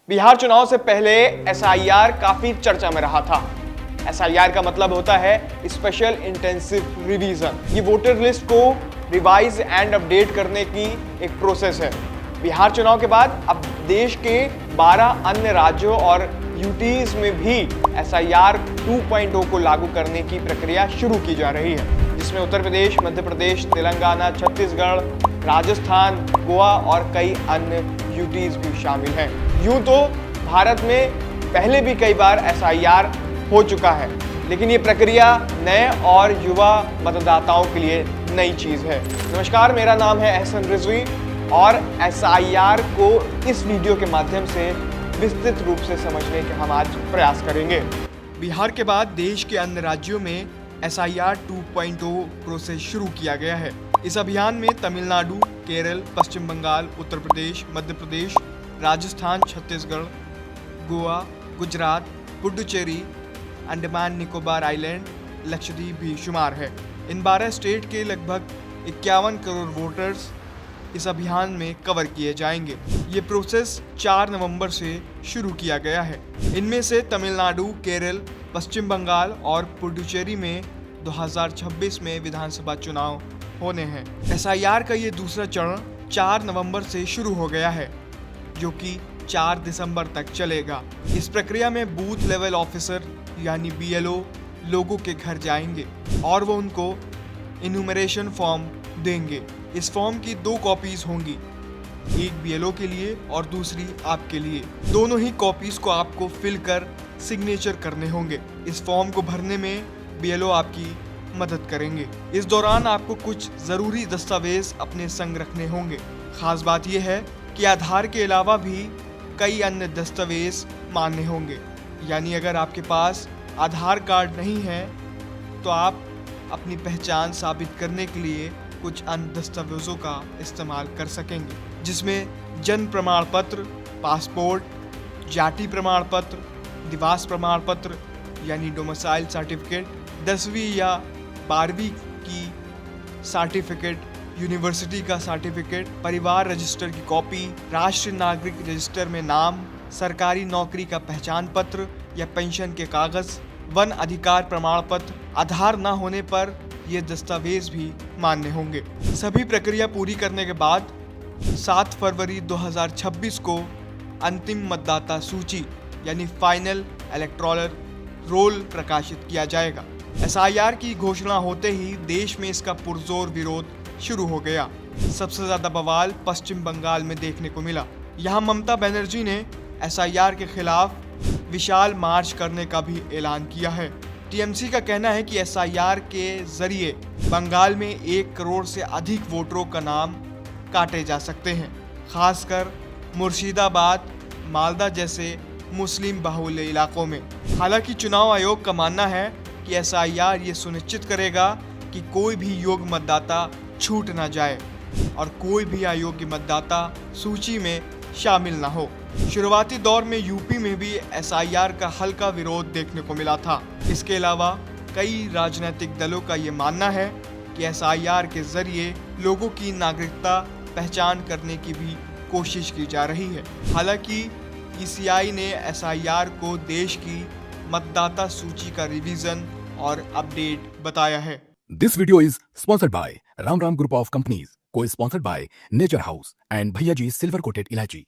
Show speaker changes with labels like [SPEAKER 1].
[SPEAKER 1] बिहार चुनाव से पहले एसआईआर काफी चर्चा में रहा था। एसआईआर का मतलब होता है स्पेशल इंटेंसिव रिवीजन। ये वोटर लिस्ट को रिवाइज एंड अपडेट करने की एक प्रोसेस है। बिहार चुनाव के बाद अब देश के 12 अन्य राज्यों और यूटीज में भी एसआईआर 2.0 को लागू करने की प्रक्रिया शुरू की जा रही है, जिसमें उत्तर प्रदेश, मध्य प्रदेश, तेलंगाना, छत्तीसगढ़, राजस्थान, गोवा और कई अन्य यूटीज भी शामिल हैं। यूं तो भारत में पहले भी कई बार एसआईआर हो चुका है, लेकिन ये प्रक्रिया नए और युवा मतदाताओं के लिए नई चीज है। नमस्कार, मेरा नाम है एहसन रिजवी और एसआईआर को इस वीडियो के माध्यम से विस्तृत रूप से समझने के हम आज प्रयास करेंगे। बिहार के बाद देश के अन्य राज्यों में एसआईआर 2.0 प्रोसेस शुरू किया गया है। इस अभियान में तमिलनाडु, केरल, पश्चिम बंगाल, उत्तर प्रदेश, मध्य प्रदेश, राजस्थान, छत्तीसगढ़, गोवा, गुजरात, पुडुचेरी, अंडमान निकोबार आइलैंड, लक्षद्वीप भी शुमार है। इन 12 स्टेट के लगभग 51 करोड़ वोटर्स इस अभियान में कवर किए जाएंगे। ये प्रोसेस 4 नवंबर से शुरू किया गया है। इनमें से तमिलनाडु, केरल, पश्चिम बंगाल और पुडुचेरी में 2026 में विधानसभा चुनाव होने हैं। एसआईआर का ये दूसरा चरण 4 नवंबर से शुरू हो गया है, जो कि 4 दिसंबर तक चलेगा। इस प्रक्रिया में बूथ लेवल ऑफिसर यानी बीएलओ लोगों के घर जाएंगे और वो उनको इन्यूमरेशन फॉर्म देंगे। इस फॉर्म की 2 कॉपीज होंगी, एक बीएलओ के लिए और दूसरी आपके लिए। दोनों ही कॉपीज को आपको फिल कर सिग्नेचर करने होंगे। इस फॉर्म को भरने में बीएलओ आपकी मदद करेंगे। इस दौरान आपको कुछ जरूरी दस्तावेज अपने संग रखने होंगे। खास बात यह है कि आधार के अलावा भी कई अन्य दस्तावेज मान्य होंगे, यानी अगर आपके पास आधार कार्ड नहीं है तो आप अपनी पहचान साबित करने के लिए कुछ अन्य दस्तावेजों का इस्तेमाल कर सकेंगे, जिसमें जन्म प्रमाण पत्र, पासपोर्ट, जाति प्रमाण पत्र, निवास प्रमाण पत्र यानी डोमिसाइल सर्टिफिकेट, 10वीं या 12वीं की सर्टिफिकेट, यूनिवर्सिटी का सर्टिफिकेट, परिवार रजिस्टर की कॉपी, राष्ट्रीय नागरिक रजिस्टर में नाम, सरकारी नौकरी का पहचान पत्र या पेंशन के कागज, वन अधिकार प्रमाण पत्र। आधार न होने पर ये दस्तावेज भी मान्य होंगे। सभी प्रक्रिया पूरी करने के बाद 7 फरवरी 2026 को अंतिम मतदाता सूची यानी फाइनल इलेक्टोरल रोल प्रकाशित किया जाएगा। एसआईआर की घोषणा होते ही देश में इसका पुरजोर विरोध शुरू हो गया। सबसे ज्यादा बवाल पश्चिम बंगाल में देखने को मिला। यहाँ ममता बनर्जी ने एसआईआर के खिलाफ विशाल मार्च करने का भी ऐलान किया है। टीएमसी का कहना है कि एसआईआर के जरिए बंगाल में 1 करोड़ से अधिक वोटरों का नाम काटे जा सकते हैं, खासकर मुर्शिदाबाद, मालदा जैसे मुस्लिम बाहुल्य इलाकों में। हालांकि चुनाव आयोग का मानना है कि एसआईआर ये सुनिश्चित करेगा कि कोई भी योग्य मतदाता छूट न जाए और कोई भी अयोग्य मतदाता सूची में शामिल न हो। शुरुआती दौर में यूपी में भी एसआईआर का हल्का विरोध देखने को मिला था। इसके अलावा कई राजनीतिक दलों का ये मानना है कि एसआईआर के जरिए लोगों की नागरिकता पहचान करने की भी कोशिश की जा रही है। हालांकि ईसीआई ने एसआईआर को देश की मतदाता सूची का रिवीजन और अपडेट बताया है।
[SPEAKER 2] This video is sponsored by Ram Ram Group of Companies, co-sponsored by Nature House and Bhaiya Ji Silver Coated Ilachi.